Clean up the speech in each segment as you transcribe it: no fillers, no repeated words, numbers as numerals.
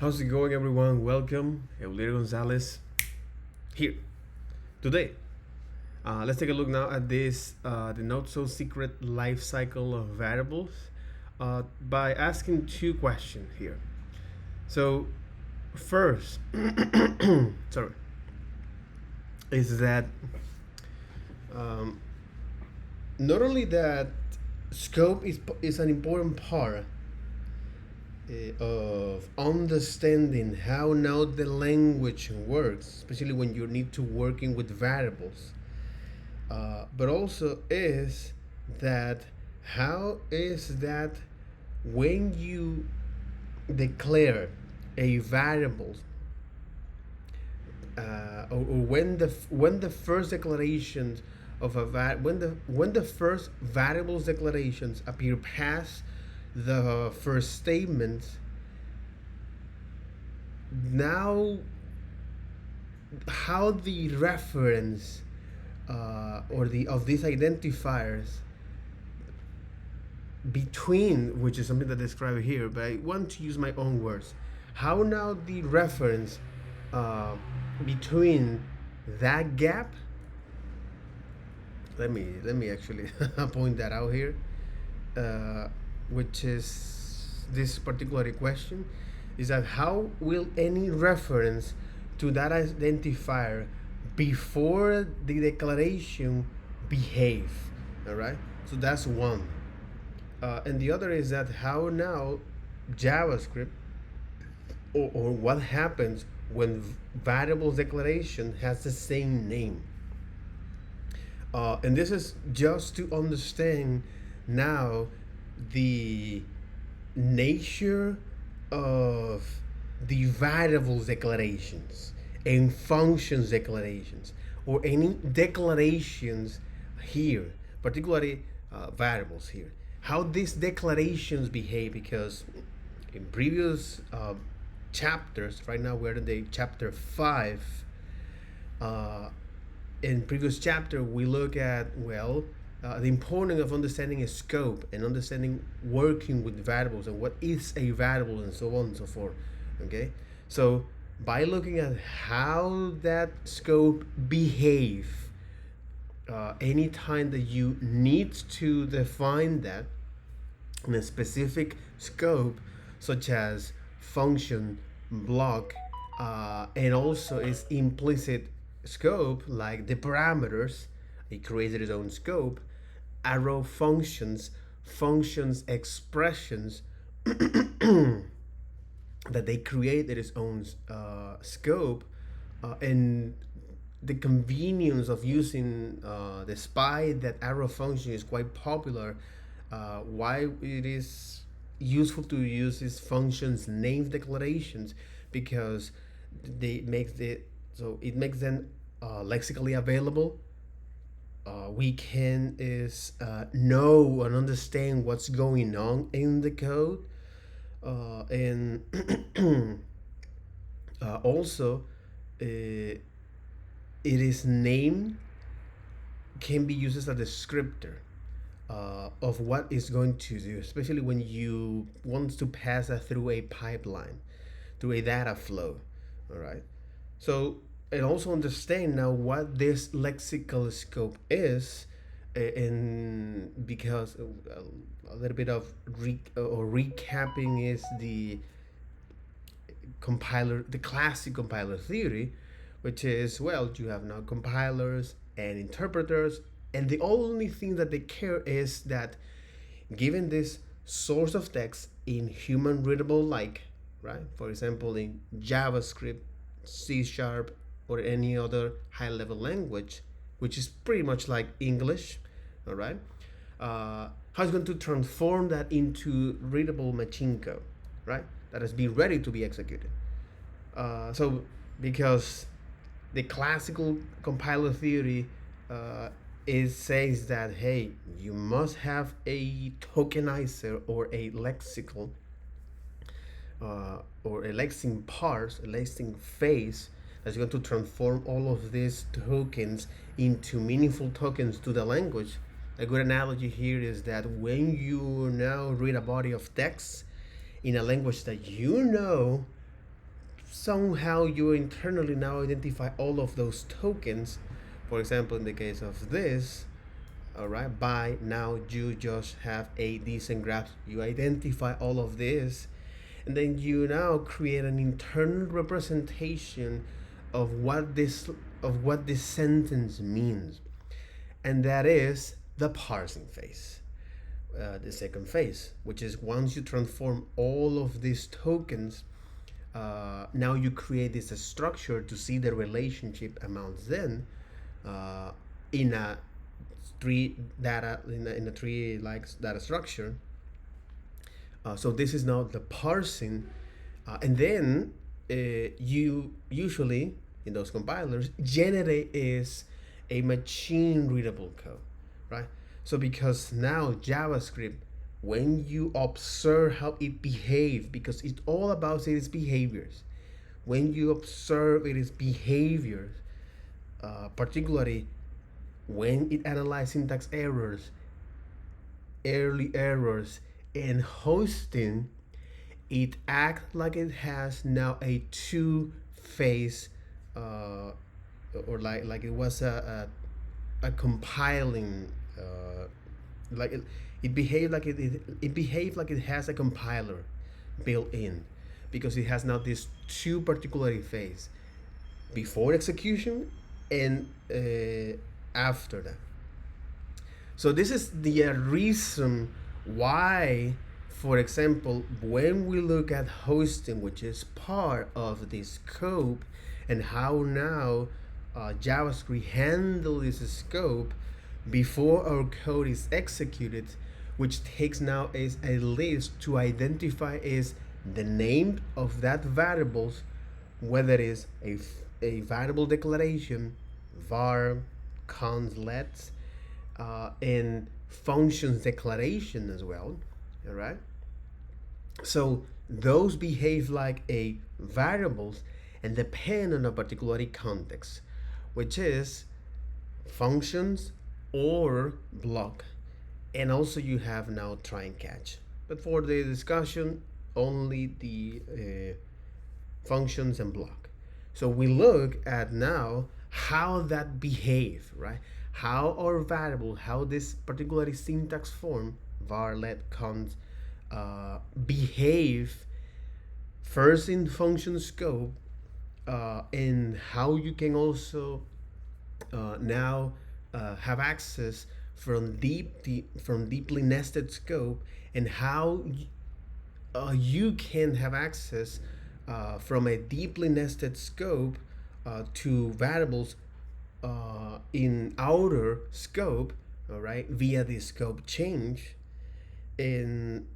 How's it going, everyone? Welcome. Eulero Gonzalez here. Today, let's take a look now at this the not so secret life cycle of variables by asking two questions here. So, first, sorry, is that um, not only that scope is an important part of understanding how now the language works, especially when you need to working with variables. But also is that how is that when you declare a variable or when the first declarations of when the first variables declarations appear past the first statement, now how the reference or the of these identifiers between, which is something that I describe here, but I want to use my own words, how now the reference between that gap, let me actually point that out here, which is this particular question, is that how will any reference to that identifier before the declaration behave? All right, so that's one. And the other is that how now JavaScript or what happens when variables declaration has the same name. And this is just to understand now the nature of the variables declarations and functions declarations, or any declarations here, particularly variables here, how these declarations behave. Because in previous chapters, right now we're in the chapter 5, in previous chapter we look at the importance of understanding a scope and understanding working with variables and what is a variable and so on and so forth. Okay, so by looking at how that scope behave, anytime that you need to define that in a specific scope, such as function, block, and also its implicit scope, like the parameters, it created its own scope, arrow functions, expressions, that they created its own scope, and the convenience of using, despite that arrow function is quite popular, why it is useful to use these functions name declarations, because it makes them lexically available. We can know and understand what's going on in the code, and also it is named can be used as a descriptor of what it's going to do, especially when you want to pass that through a pipeline, through a data flow. All right, so and also understand now what this lexical scope is, and because a little bit of recapping is the classic compiler theory, which is, you have now compilers and interpreters, and the only thing that they care is that given this source of text in human readable, like, right, for example, in JavaScript, C#, or any other high level language, which is pretty much like English, all right, how it's going to transform that into readable machine code, right, that has been ready to be executed. So because the classical compiler theory it says that, hey, you must have a tokenizer or a lexical or a lexing parse, a lexing phase that's going to transform all of these tokens into meaningful tokens to the language. A good analogy here is that when you now read a body of text in a language that you know, somehow you internally now identify all of those tokens. For example, in the case of this, all right, by now you just have a decent graph. You identify all of this, and then you now create an internal representation of what this sentence means, and that is the parsing phase. The second phase, which is once you transform all of these tokens, now you create this structure to see the relationship amounts then in a tree like data structure. So this is now the parsing, and then you usually in those compilers generate is a machine readable code, right? So because now JavaScript, when you observe how it behaves, because it's all about its behaviors, when you observe its behaviors, particularly when it analyzes syntax errors, early errors, and hoisting, it acts like it has now a two-phase, or like it was a compiling, like it behaved like it behaved like it has a compiler built in, because it has now these two particular phase, before execution and after that. So this is the reason why, for example, when we look at hoisting, which is part of this scope, and how now JavaScript handle this scope before our code is executed, which takes now is a list to identify is the name of that variables, whether it is a variable declaration, var, const, let, and functions declaration as well. All right. So those behave like a variables and depend on a particular context, which is functions or block. And also you have now try and catch. But for the discussion, only the functions and block. So we look at now how that behave, right? How our variable, how this particular syntax form, var, let, const, behave first in function scope, and how you can also now have access from deeply nested scope, and how you can have access from a deeply nested scope to variables in outer scope, all right, via the scope change. And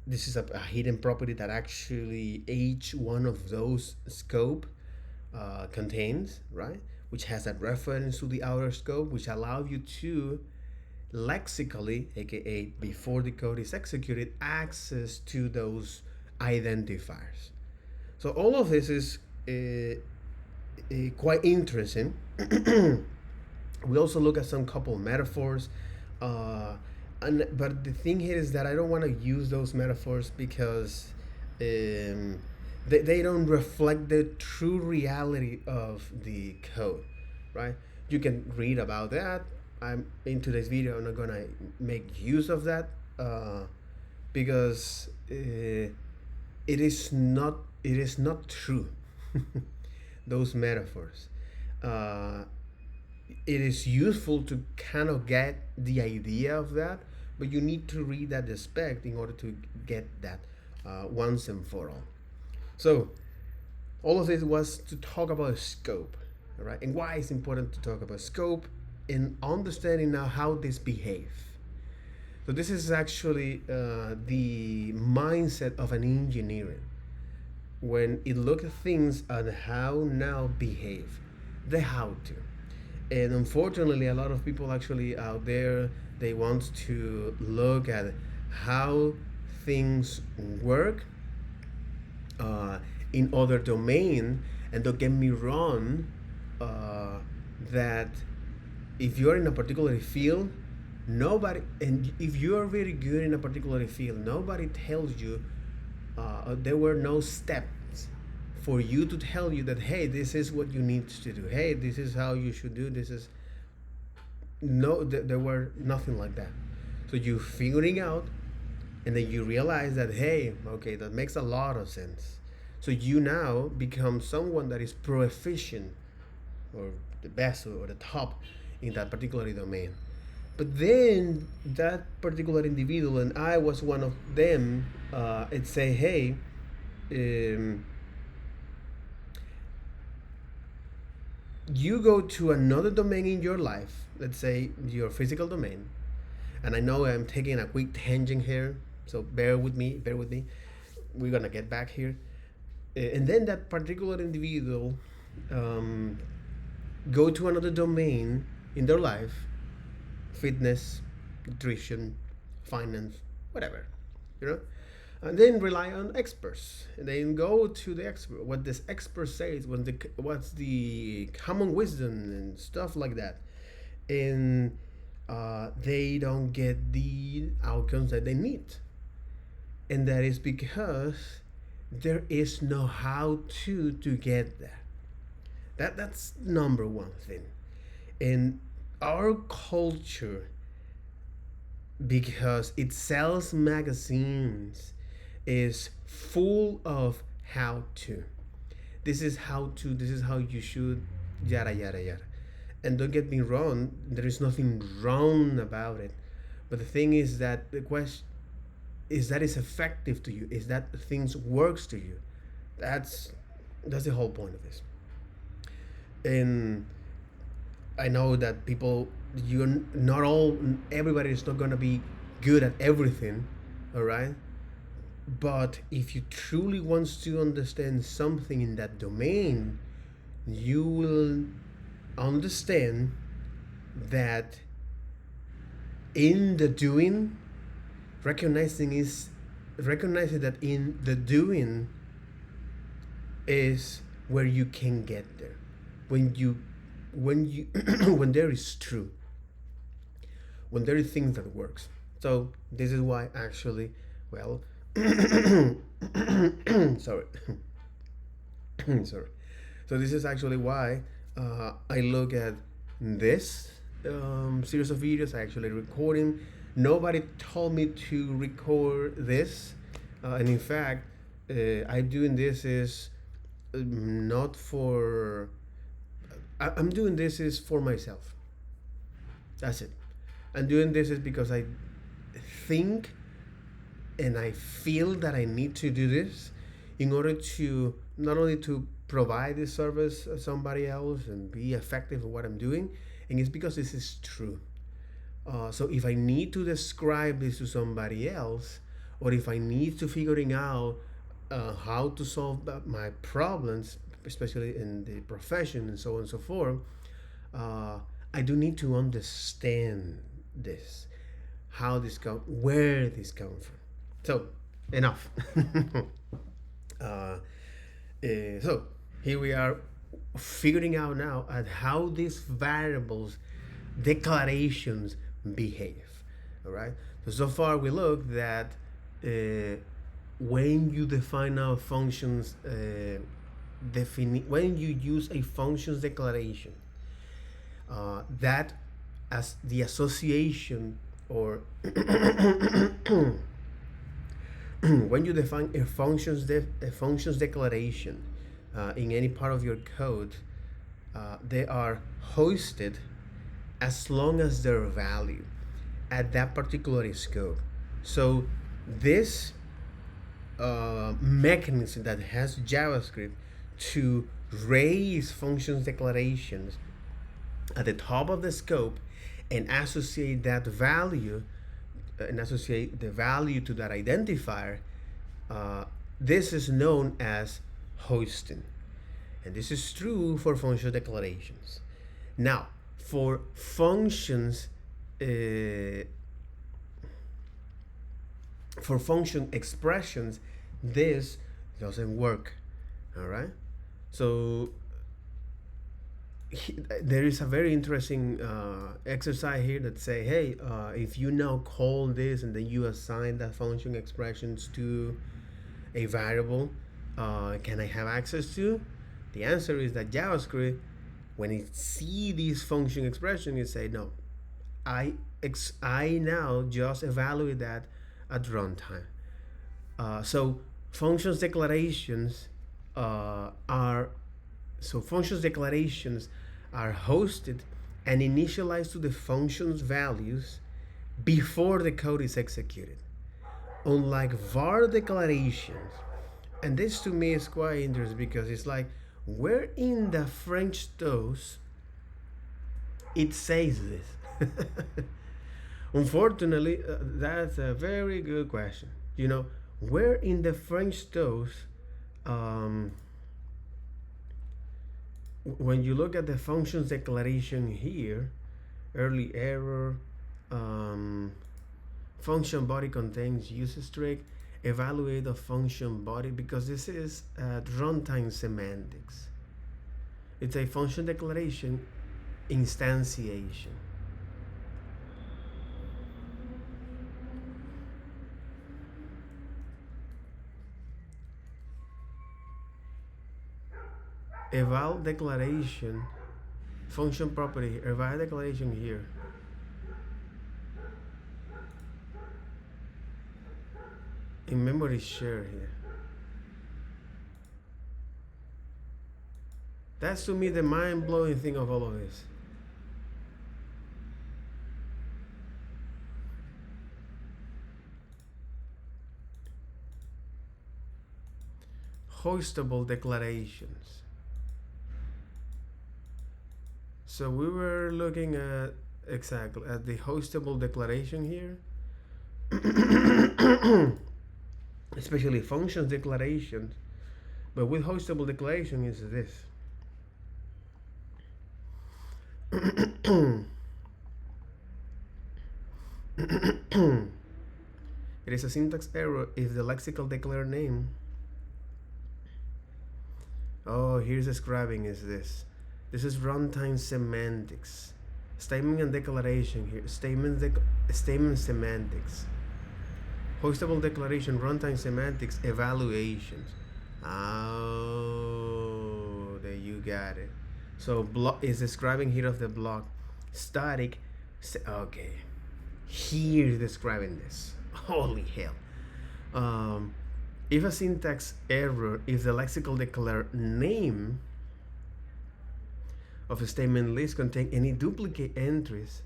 this is a hidden property that actually each one of those scope contains, right, which has a reference to the outer scope, which allow you to lexically, aka before the code is executed, access to those identifiers. So all of this is quite interesting. We also look at some couple metaphors, but the thing here is that I don't want to use those metaphors because they don't reflect the true reality of the code, right? You can read about that. I'm in today's video, I'm not gonna make use of that because it is not true. Those metaphors. It is useful to kind of get the idea of that, but you need to read that spec in order to get that once and for all. So all of this was to talk about scope, all right, and why it's important to talk about scope and understanding now how this behave. So this is actually the mindset of an engineering when it looks at things and how now behave, the how to. And unfortunately, a lot of people actually out there, they want to look at how things work in other domain. And don't get me wrong, that if you're in a particular field, nobody, and if you are very good in a particular field, nobody tells you there were no steps for you to tell you that, hey, this is what you need to do. Hey, this is how you should do. This is no, there were nothing like that. So you figuring out, and then you realize that, hey, okay, that makes a lot of sense. So you now become someone that is proficient, or the best, or the top in that particular domain. But then that particular individual, and I was one of them, it say, hey, you go to another domain in your life, let's say your physical domain, and I know I'm taking a quick tangent here, so bear with me, we're gonna get back here. And then that particular individual go to another domain in their life, fitness, nutrition, finance, whatever, you know, and then rely on experts, and then go to the expert, what this expert says, what's the common wisdom and stuff like that, and they don't get the outcomes that they need, and that is because there is no how to get there. That's number one thing. And our culture, because it sells magazines, is full of how to. This is how to, this is how you should, yada yada yada. And don't get me wrong, there is nothing wrong about it. But the thing is that the question is that it's effective to you, is that things works to you. That's the whole point of this. And I know that people, you're not all, everybody is not gonna be good at everything, all right? But if you truly want to understand something in that domain, you will understand that in the doing, recognizing that in the doing is where you can get there. When you when there is truth, when there is things that works. So this is why actually, well, sorry, sorry. So this is actually why I look at this series of videos. I actually recording. Nobody told me to record this, and in fact, I'm doing this is not for. I'm doing this is for myself. That's it. I'm doing this is because I think and I feel that I need to do this in order to not only to provide this service to somebody else and be effective at what I'm doing, and it's because this is true. So if I need to describe this to somebody else, or if I need to figuring out how to solve my problems, especially in the profession and so on and so forth, I do need to understand this, how this come, where this comes from. So enough. So here we are figuring out now at how these variables declarations behave. All right. So far we look that when you define our functions, when you use a functions declaration, that as the association or when you define a functions declaration in any part of your code, they are hoisted as long as their value at that particular scope. So this mechanism that has JavaScript to raise functions declarations at the top of the scope and associate that value and associate the value to that identifier, this is known as hoisting. And this is true for function declarations. Now, for functions, for function expressions, this doesn't work. All right. So there is a very interesting exercise here that say, hey, if you now call this and then you assign that function expressions to a variable, can I have access to? The answer is that JavaScript, when it see this function expression, it say no. I now just evaluate that at runtime. So functions declarations are functions declarations are hosted and initialized to the function's values before the code is executed. Unlike var declarations, and this to me is quite interesting because it's like, where in the French toast it says this? Unfortunately, that's a very good question. You know, where in the French toast, when you look at the functions declaration here, early error, function body contains use string, evaluate the function body, because this is runtime semantics. It's a function declaration instantiation. Eval declaration, function property, eval declaration here. In memory share here. That's to me the mind-blowing thing of all of this. Hoistable declarations. So we were looking at exactly at the hoistable declaration here. Especially functions declarations, but with hoistable declaration is this. It is a syntax error if the lexical declared name. Oh, here's describing is this. This is runtime semantics. Statement and declaration here. Statement semantics. Hoistable declaration, runtime semantics, evaluations. Oh, there you got it. So block is describing here of the block. Static. Okay. Here's describing this. Holy hell. If a syntax error, if the lexical declared name of a statement list contain any duplicate entries,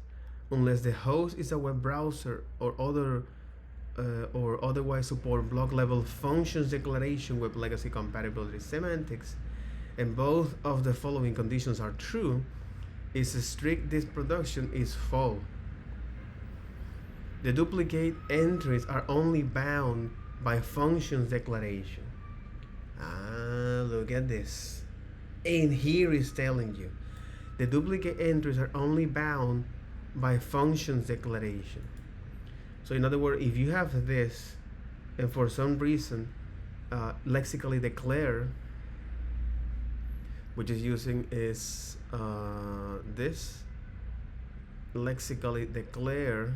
unless the host is a web browser or otherwise support block level functions declaration with legacy compatibility semantics, and both of the following conditions are true, is strict this production is false. The duplicate entries are only bound by functions declaration. Look at this. And here is telling you the duplicate entries are only bound by functions declaration. So in other words, if you have this and for some reason lexically declare, which is using is this lexically declare.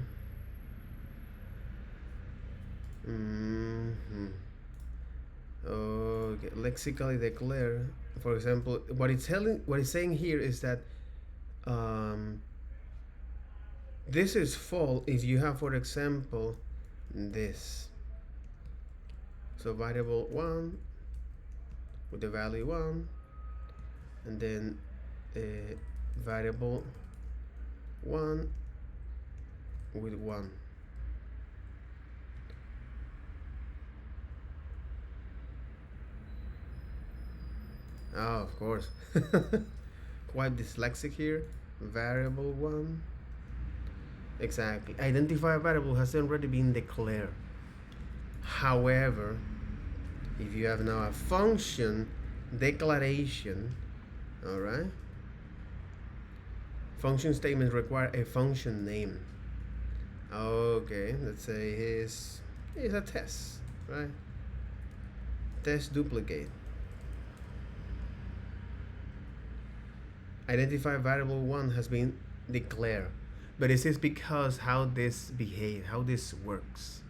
Okay, lexically declare. For example, what it's saying here is that this is false if you have, for example, this. So variable 1 with the value 1, and then variable 1 with 1. Oh, of course. Quite dyslexic here. Variable 1. Exactly. Identifier variable has already been declared. However, if you have now a function declaration, all right, function statements require a function name. Okay, let's say is a test, right? Test duplicate. Identify variable 1 has been declared, but this is because how this behaves, how this works.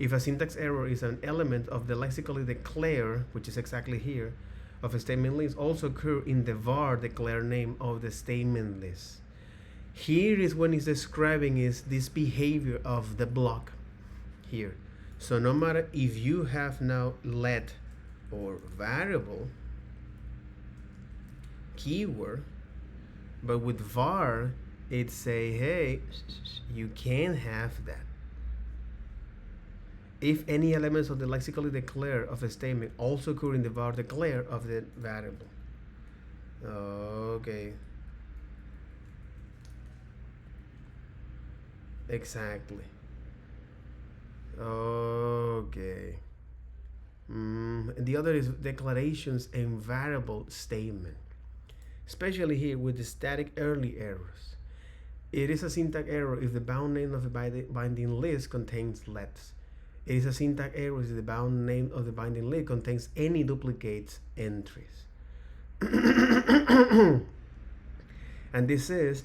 if a syntax error is an element of the lexically declare, which is exactly here, of a statement list, also occur in the var declare name of the statement list. Here is when it's describing is this behavior of the block here. So no matter if you have now let or variable keyword, but with var it say, hey, you can't have that. If any elements of the lexically declare of a statement also occur in the var declare of the variable. Okay. Exactly. Okay. The other is declarations and variable statement, especially here with the static early errors. It is a syntax error if the bound name of the binding list contains lets. It is a syntax error if the bound name of the binding list contains any duplicate entries. And this is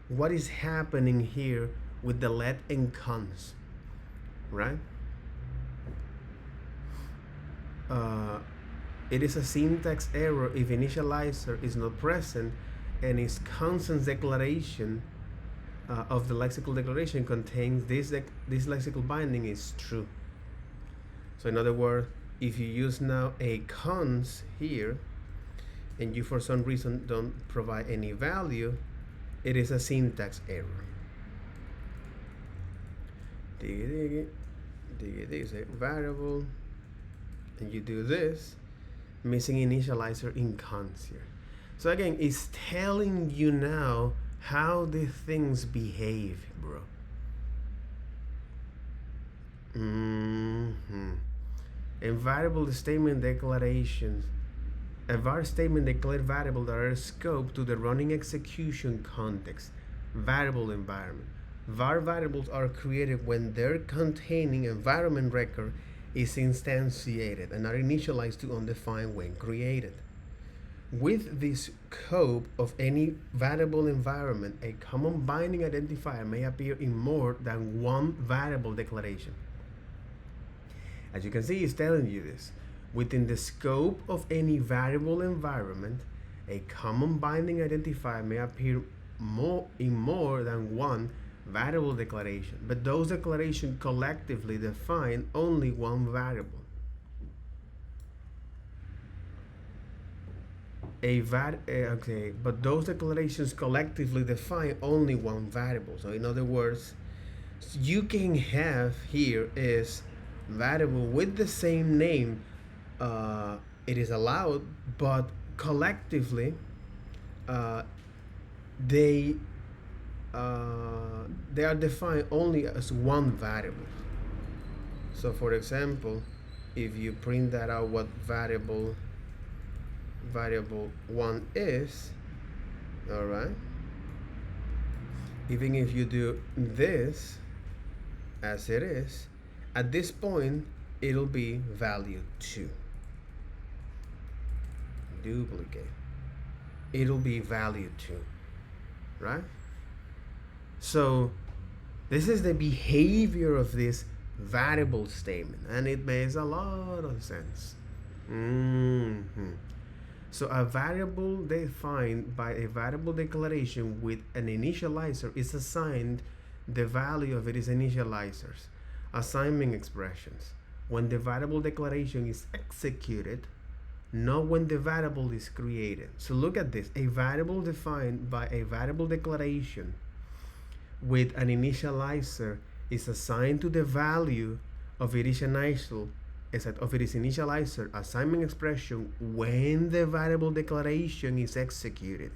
what is happening here with the let and const, right? It is a syntax error if initializer is not present and its constant declaration of the lexical declaration contains this lexical binding is true. So in other words, if you use now a const here and you for some reason don't provide any value, it is a syntax error. Dig it, say variable, and you do this, missing initializer in const here. So again, it's telling you now how the things behave, bro. And variable statement declarations. A var statement declared variable that are scoped to the running execution context, variable environment. Var variables are created when their containing environment record is instantiated and are initialized to undefined when created. With this scope of any variable environment, a common binding identifier may appear in more than one variable declaration. As you can see, it's telling you this. Within the scope of any variable environment, a common binding identifier may appear in more than one variable declaration, but those declarations collectively define only one variable. But those declarations collectively define only one variable. So in other words, you can have here is variable with the same name. It is allowed, but collectively they are defined only as one variable. So for example, if you print that out, what variable 1 is, all right, even if you do this as it is, at this point it'll be value 2. Duplicate, it'll be value 2, right? So this is the behavior of this variable statement, and it makes a lot of sense. So a variable defined by a variable declaration with an initializer is assigned the value of its initializers, assignment expressions, when the variable declaration is executed, not when the variable is created. So look at this. A variable defined by a variable declaration with an initializer is assigned to the value of its initializer assignment expression when the variable declaration is executed,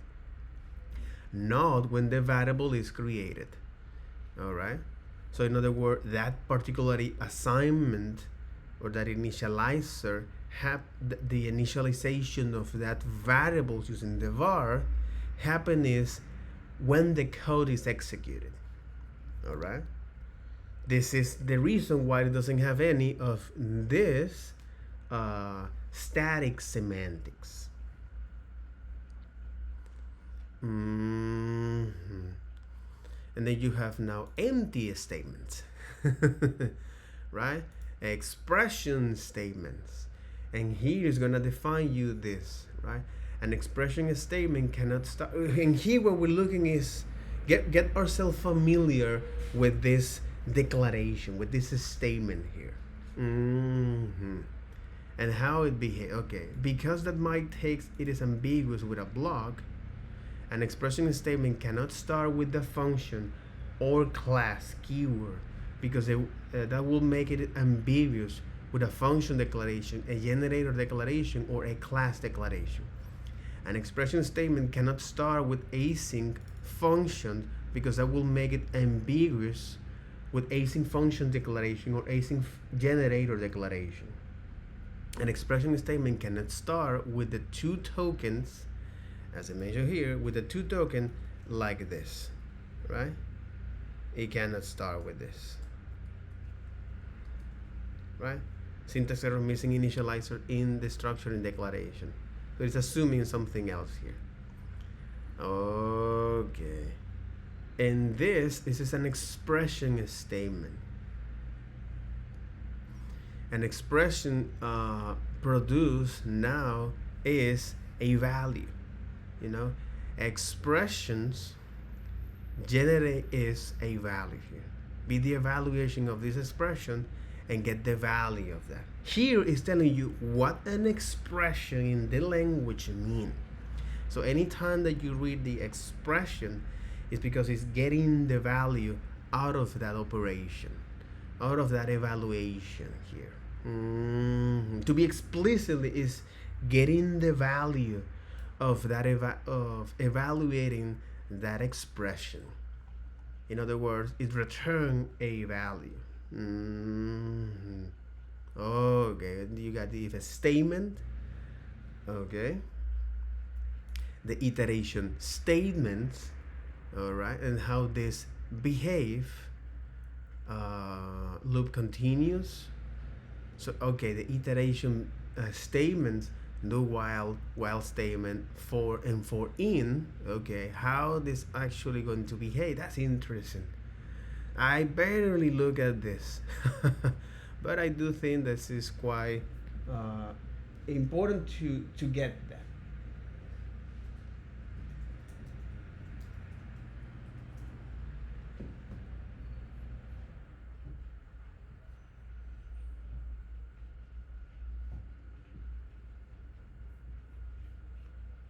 not when the variable is created. All right. So in other words, that particular assignment or that initializer the initialization of that variable using the var happen is when the code is executed. All right. This is the reason why it doesn't have any of this static semantics. And then you have now empty statements. right? Expression statements. And here is gonna define you this, right? An expression statement cannot start. And here what we're looking is get ourselves familiar with this declaration, with this statement here. And how it behaves. Okay, because that might takes it is ambiguous with a block, an expression statement cannot start with the function or class keyword because that will make it ambiguous with a function declaration, a generator declaration, or a class declaration. An expression statement cannot start with async function because that will make it ambiguous with async function declaration or async generator declaration. An expression statement cannot start with the two tokens, as I mentioned here, with the two token like this, right? It cannot start with this, right? Syntax error, missing initializer in the structure in declaration. So it's assuming something else here. Okay. And this is an expression statement. An expression produced now is a value. You know, expressions generate is a value here. Be the evaluation of this expression and get the value of that. Here is telling you what an expression in the language means. So anytime that you read the expression, it's because it's getting the value out of that operation, out of that evaluation here. To be explicitly is getting the value of that of evaluating that expression. In other words, it returns a value. Okay, you got the if statement. Okay, the iteration statements. All right, and how this behave. Loop continues. So okay, the iteration statements, do while statement, for and for in. Okay, how this actually going to behave? That's interesting. I barely look at this, but I do think this is quite important to get that.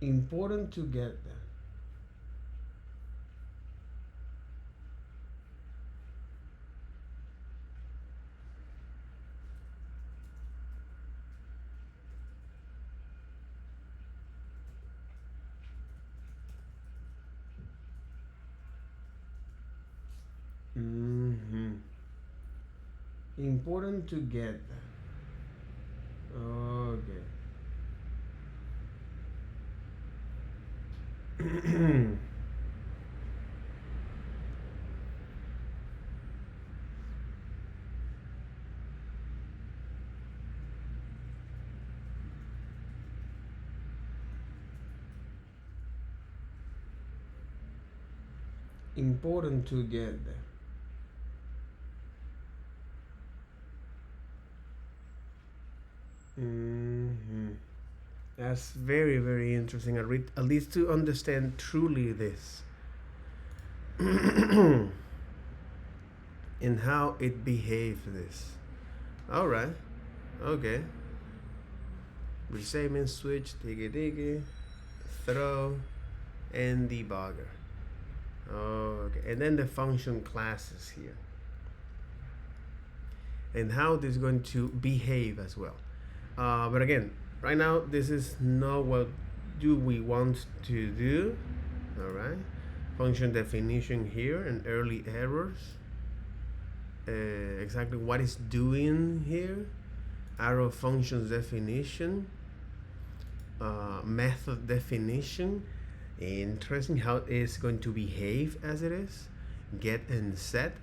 Important to get that. Important to get that. Okay. Important to get there. That's very, very interesting. At least to understand truly this and how it behaves. This. All right. Okay. Restatement, switch, diggy, throw, and debugger. Okay, and then the function classes here, and how this is going to behave as well. But again, right now this is not what do we want to do. All right, function definition here and early errors. Exactly what it's doing here. Arrow functions definition. Method definition. Interesting how it's going to behave as it is. Get and set.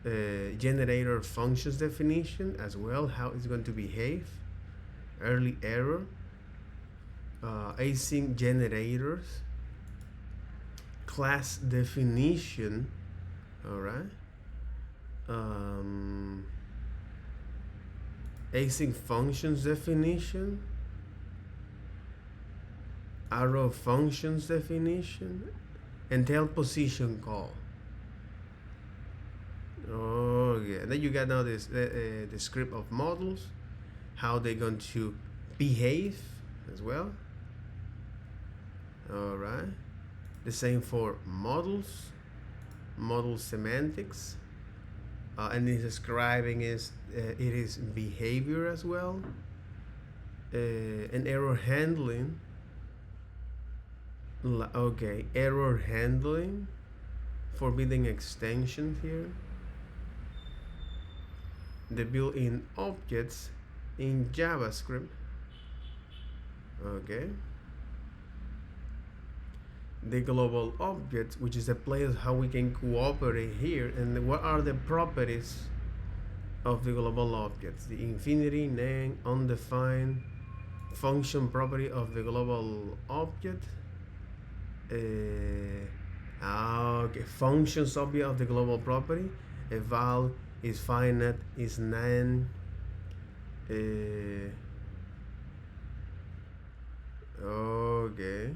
Generator functions definition as well, how it's going to behave. Early error. Async generators. Class definition. All right. async functions definition, arrow functions definition, and tail position call. Okay, and then you got now this the script of models, how they're going to behave as well. All right, the same for models, model semantics, and it's describing is it is behavior as well, and error handling. Okay, error handling, forbidding extensions here, the built-in objects in JavaScript. Okay, the global objects, which is a place how we can cooperate here, and what are the properties of the global objects: the infinity, name, undefined, function property of the global object. Okay, functions object of the global property. A val is finite, is nan. Okay.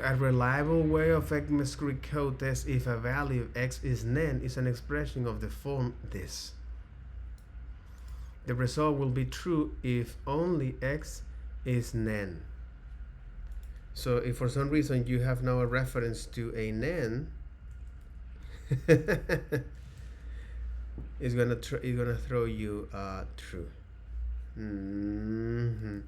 A reliable way of ECMAScript code test if a value of x is nan is an expression of the form this. The result will be true if only x is nan. So if for some reason you have now a reference to a nan, it's gonna throw you true. And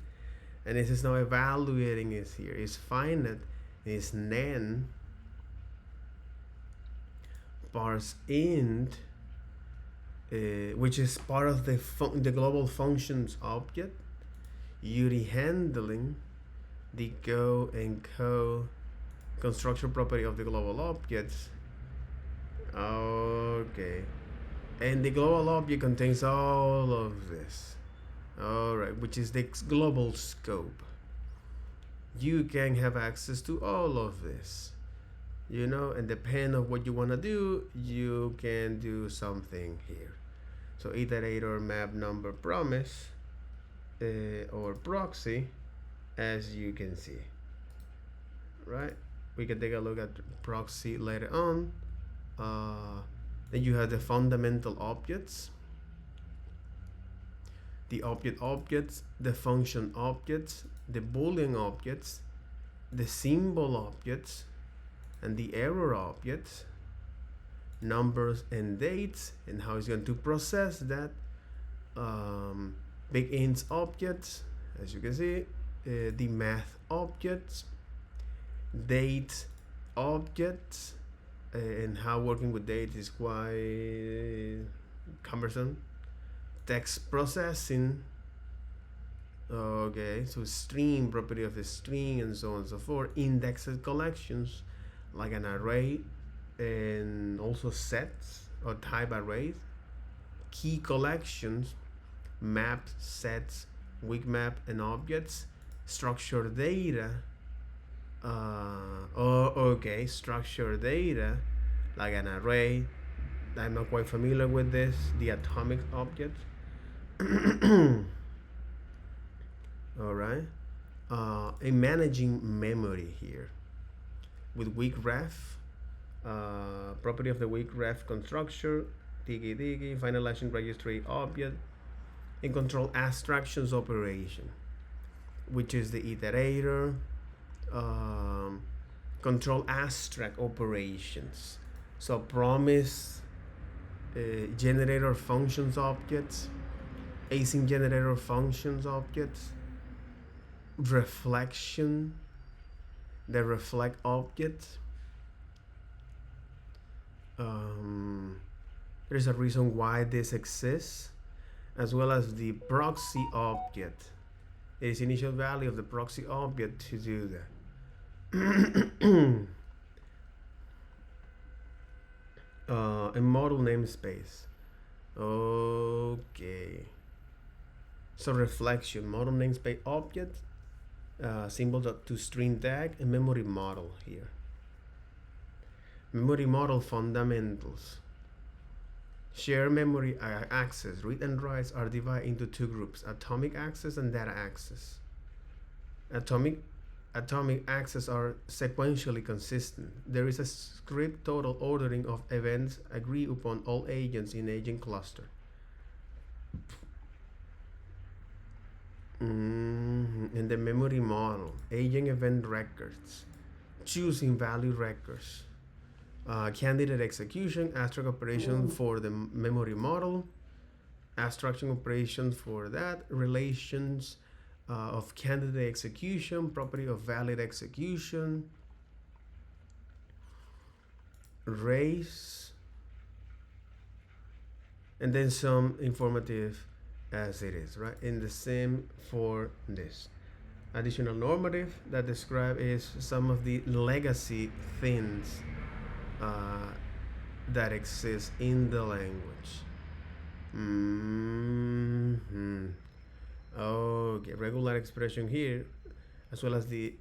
this is now evaluating is here. Is finite, is nan, parse int, which is part of the global functions object, URI handling, the go and co construction property of the global objects. Okay, and the global object contains all of this. All right, which is the global scope. You can have access to all of this, you know, and depending on what you want to do, you can do something here. So iterator, map, number, promise, or proxy, as you can see, right? We can take a look at proxy later on. Then you have the fundamental objects, the object objects, the function objects, the boolean objects, the symbol objects, and the error objects, numbers and dates, and how it's going to process that. Big ints objects, as you can see, the math objects, date objects, and how working with date is quite cumbersome. Text processing. Okay, so string, property of the string, and so on and so forth. Indexed collections like an array, and also sets or type arrays. Key collections, maps, sets, weak map, and objects. Structured data. Structured data like an array. I'm not quite familiar with this. The atomic object. All right. In managing memory here with weak ref, property of the weak ref constructor, diggy, finalizing registry object, and control abstractions operation, which is the iterator, control abstract operations. So promise, generator functions objects, async generator functions objects, reflection, the reflect object. There's a reason why this exists, as well as the proxy object. It is initial value of the proxy object to do that. A model namespace. Okay. So reflection, model namespace object, symbol to string tag, and memory model here. Memory model fundamentals. Share memory access. Read and writes are divided into two groups: atomic access and data access. Atomic access are sequentially consistent. There is a script total ordering of events agreed upon all agents in agent cluster. In the memory model, agent event records, choosing value records, candidate execution, abstract operation for the memory model, abstraction operation for that, relations of candidate execution, property of valid execution, race, and then some informative as it is, right? In the same for this. Additional normative that describe is some of the legacy things that exist in the language. Okay, regular expression here, as well as the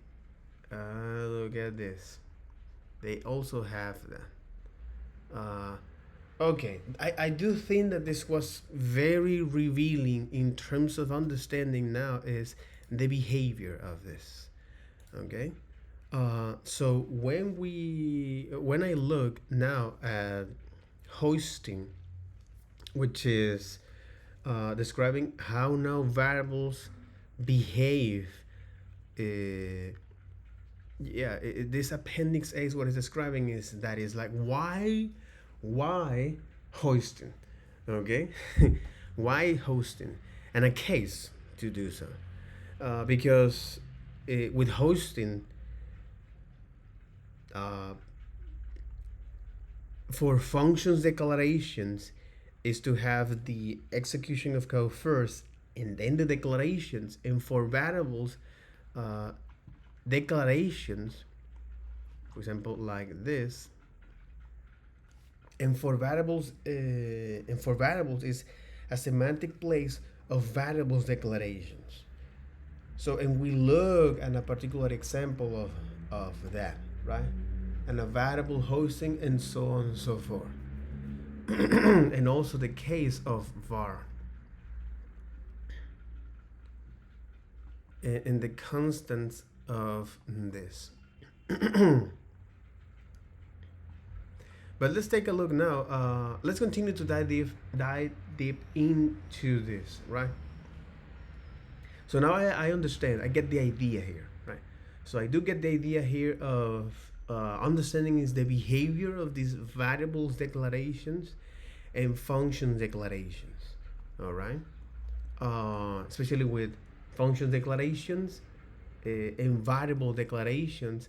look at this. They also have that. Okay, I do think that this was very revealing in terms of understanding now is the behavior of this. Okay, so when I look now at hoisting, which is describing how now variables behave. This appendix A is what it's describing is that is like why hoisting, okay? Why hosting, and a case to do so, because with hosting, for functions declarations is to have the execution of code first and then the declarations, and for variables declarations, for example, like this, and for variables is a semantic place of variables declarations. So, and we look at a particular example of that, right? And a variable hosting and so on and so forth. And also the case of var. And the constants of this. But let's take a look now. Let's continue to dive deep into this, right? So now I understand. I get the idea here, right? So I do get the idea here of understanding is the behavior of these variables declarations and function declarations, all right? Especially with function declarations and variable declarations,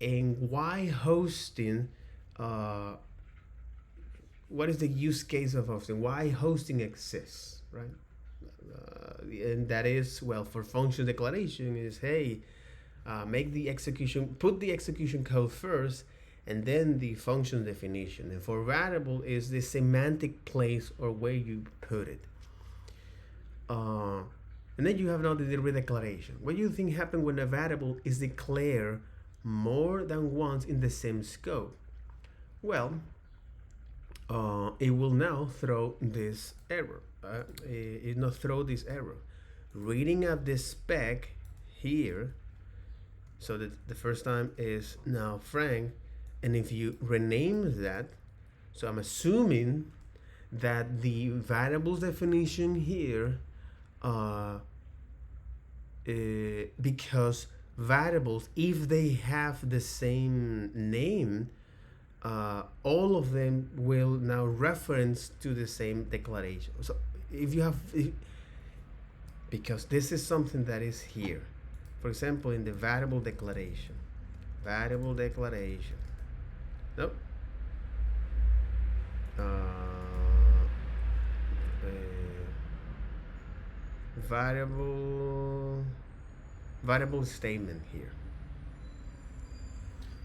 and why hosting. What is the use case of hosting? Why hosting exists, right? And that is, well, for function declaration is, hey, make the execution, put the execution code first, and then the function definition. And for variable is the semantic place or where you put it. And then you have now the redeclaration. What do you think happens when a variable is declared more than once in the same scope? Well, it will now throw this error. It not throw this error. Reading up this spec here, so that the first time is now Frank, and if you rename that, so I'm assuming that the variables definition here, because variables, if they have the same name, all of them will now reference to the same declaration. So if you have, because this is something that is here, for example, in the variable declaration, nope, variable statement here,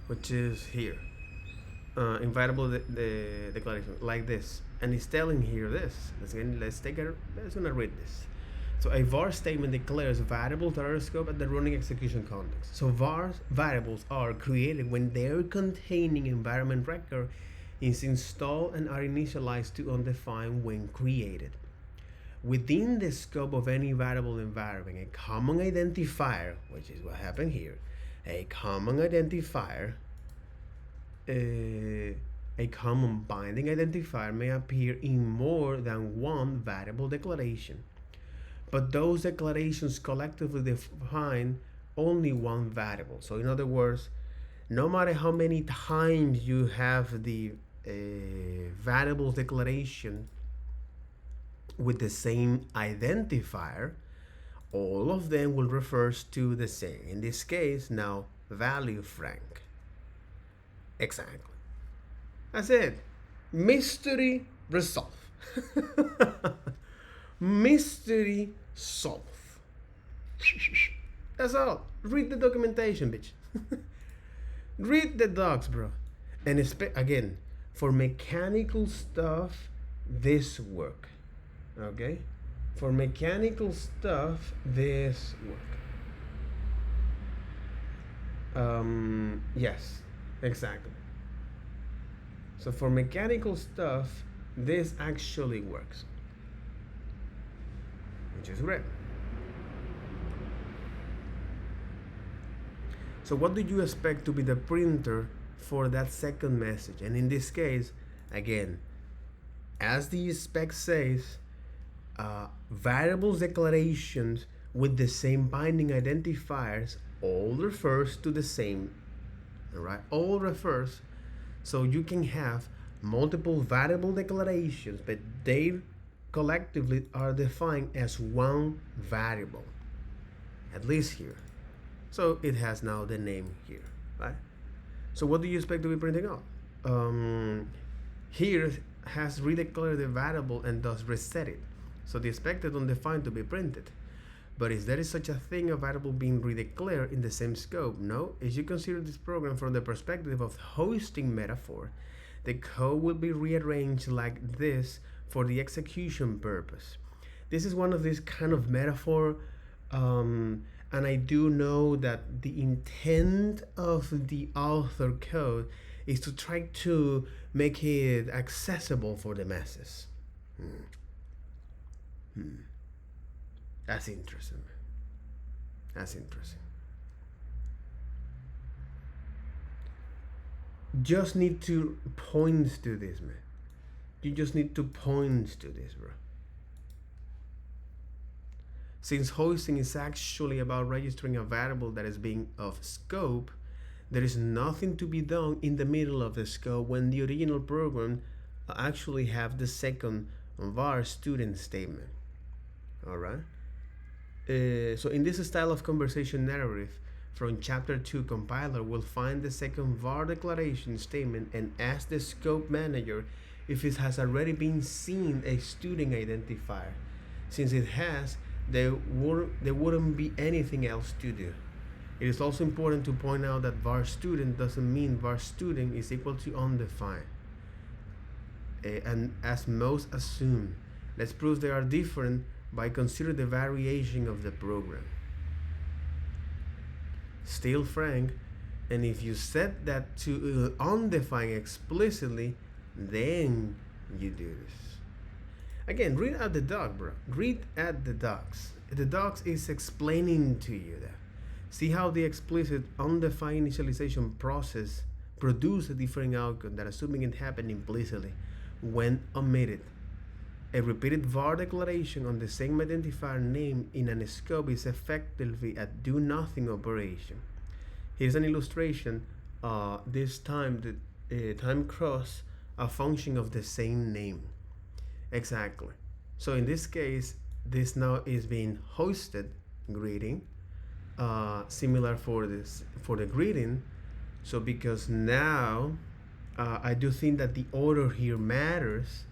which is here. In variable the declaration like this, and it's telling here this. Let's gonna read this. So a var statement declares variables that are scoped at the running execution context. So var variables are created when their containing environment record is installed and are initialized to undefined when created. Within the scope of any variable environment, a common identifier, which is what happened here, a common identifier, a common binding identifier may appear in more than one variable declaration, but those declarations collectively define only one variable. So in other words, no matter how many times you have the variable declaration with the same identifier, all of them will refer to the same. In this case, now value Frank. Exactly. That's it. Mystery resolved. Mystery solved. That's all. Read the documentation, bitch. Read the docs, bro. And again, for mechanical stuff, this work. Okay? For mechanical stuff, this work. Yes, exactly. So for mechanical stuff, this actually works, which is great. So what do you expect to be the printer for that second message? And in this case, again, as the spec says, variables declarations with the same binding identifiers all refers to the same, right? All refers, so you can have multiple variable declarations, but they collectively are defined as one variable, at least here. So it has now the name here, right? So what do you expect to be printing out? Here has redeclared the variable and thus reset it. So the expected undefined to be printed. But is there such a thing, a variable being redeclared in the same scope? No. If you consider this program from the perspective of hoisting metaphor, the code will be rearranged like this for the execution purpose. This is one of these kind of metaphor, and I do know that the intent of the author code is to try to make it accessible for the masses. That's interesting. That's interesting. Just need to point to this, man. You just need to point to this, bro. Since hoisting is actually about registering a variable that is being of scope, there is nothing to be done in the middle of the scope when the original program actually have the second var student statement. All right. So in this style of conversation narrative from chapter 2, compiler will find the second var declaration statement and ask the scope manager if it has already been seen a student identifier. Since it has, there wouldn't be anything else to do. It is also important to point out that var student doesn't mean var student is equal to undefined, and as most assume. Let's prove they are different by considering the variation of the program. Still Frank, and if you set that to undefined explicitly, then you do this. Again, read at the doc, bro. Read at the docs. The docs is explaining to you that. See how the explicit undefined initialization process produces a different outcome than assuming it happened implicitly when omitted. A repeated var declaration on the same identifier name in a scope is effectively a do-nothing operation. Here's an illustration. This time the time cross a function of the same name. Exactly. So in this case, this now is being hosted greeting, similar for the greeting. So because now I do think that the order here matters.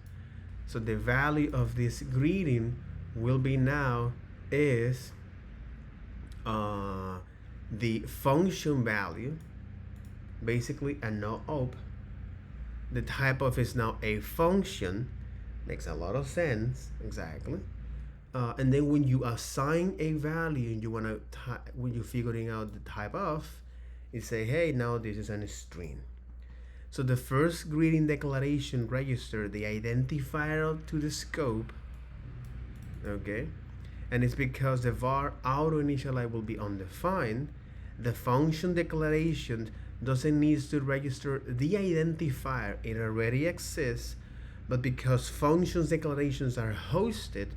So the value of this greeting will be now is the function value, basically a no op. The type of is now a function, makes a lot of sense, exactly. And then when you assign a value and you want to, when you're figuring out the type of, you say, hey, now this is a string. So the first greeting declaration register the identifier to the scope, okay? And it's because the var auto initialize will be undefined. The function declaration doesn't need to register the identifier, it already exists, but because functions declarations are hosted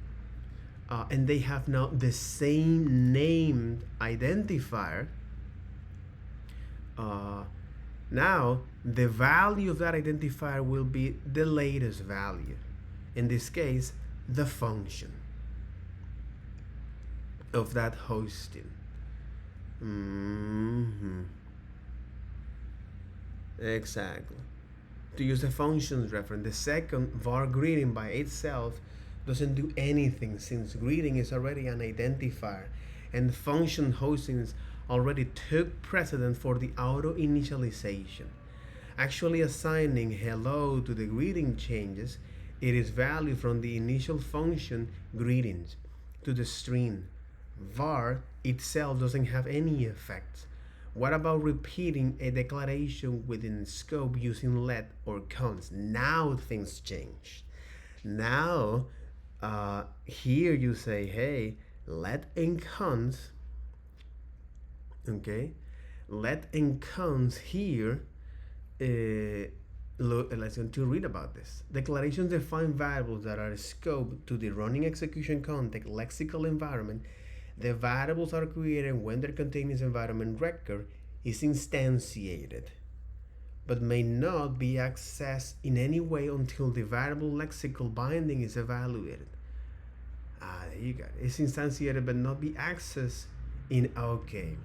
and they have now the same named identifier, now the value of that identifier will be the latest value, in this case the function of that hosting. Exactly. To use the functions reference, the second var greeting by itself doesn't do anything, since greeting is already an identifier and function hostings already took precedent for the auto initialization. Actually assigning hello to the greeting changes it is value from the initial function greetings to the string. Var itself doesn't have any effects. What about repeating a declaration within scope using let or const? Now things change. Now here you say, hey, let and const, okay? Let and const here, let's going to read about this. Declarations define variables that are scoped to the running execution context lexical environment. The variables are created when their containers environment record is instantiated, but may not be accessed in any way until the variable lexical binding is evaluated. There you go. It's instantiated but not be accessed in okay.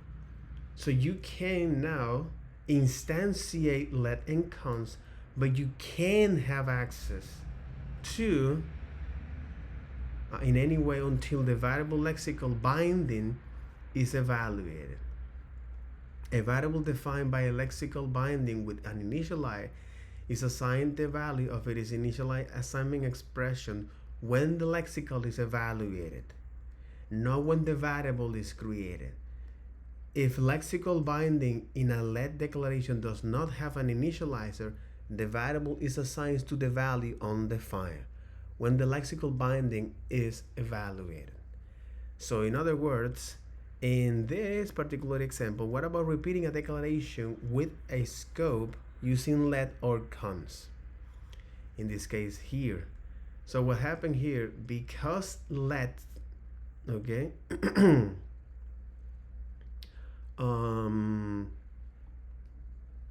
So you can now instantiate let and const, but you can have access to in any way until the variable lexical binding is evaluated. A variable defined by a lexical binding with an initializer is assigned the value of its initialized assignment expression when the lexical is evaluated, not when the variable is created. If lexical binding in a let declaration does not have an initializer, the variable is assigned to the value undefined when the lexical binding is evaluated. So in other words, in this particular example, what about repeating a declaration with a scope using let or const? In this case here. So what happened here, because let, okay,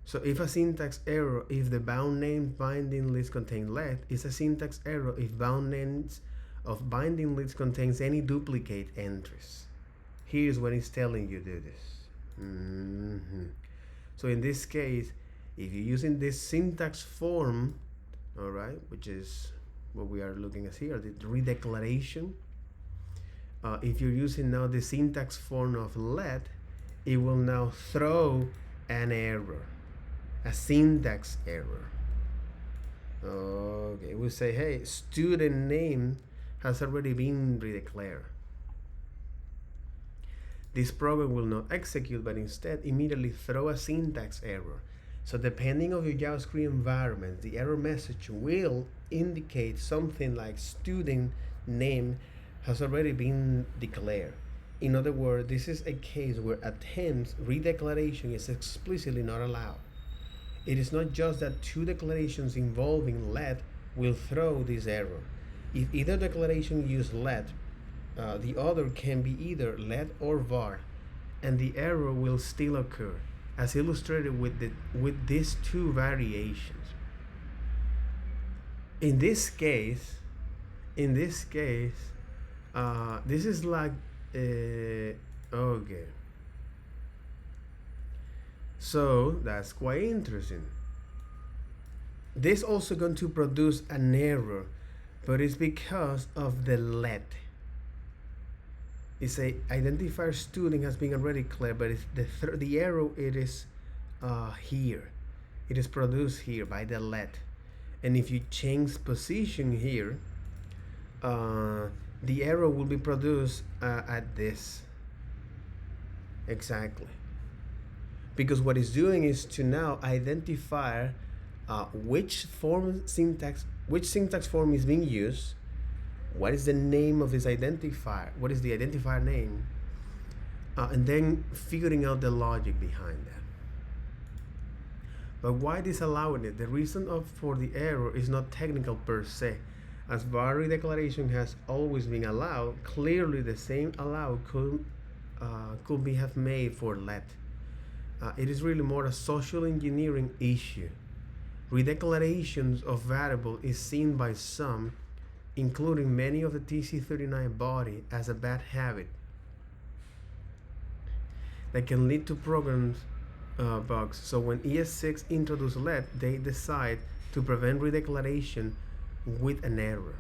so if a syntax error, if the bound name binding list contains let, it's a syntax error if bound names of binding list contains any duplicate entries. Here's what it's telling you to do this. So in this case, if you're using this syntax form, all right, which is what we are looking at here, the redeclaration, if you're using now the syntax form of let, it will now throw an error, a syntax error. Okay, we'll say, hey, student name has already been redeclared. This program will not execute, but instead immediately throw a syntax error. So depending on your JavaScript environment, the error message will indicate something like student name has already been declared. In other words, this is a case where attempts redeclaration is explicitly not allowed. It is not just that two declarations involving let will throw this error. If either declaration use let, the other can be either let or var, and the error will still occur, as illustrated with these two variations. In this case, this is like okay. So that's quite interesting. This also going to produce an error, but it's because of the let. It's a identifier student has been already cleared, but it's the error it is here. It is produced here by the let. And if you change position here, the error will be produced at this. Exactly. Because what it's doing is to now identify which syntax form is being used, what is the name of this identifier, what is the identifier name, and then figuring out the logic behind that. But why disallowing it? The reason for the error is not technical per se. As var redeclaration has always been allowed, clearly the same allow could be have made for let. It is really more a social engineering issue. Redeclarations of variable is seen by some, including many of the TC39 body, as a bad habit that can lead to programs bugs. So when ES6 introduced let, they decide to prevent redeclaration with an error.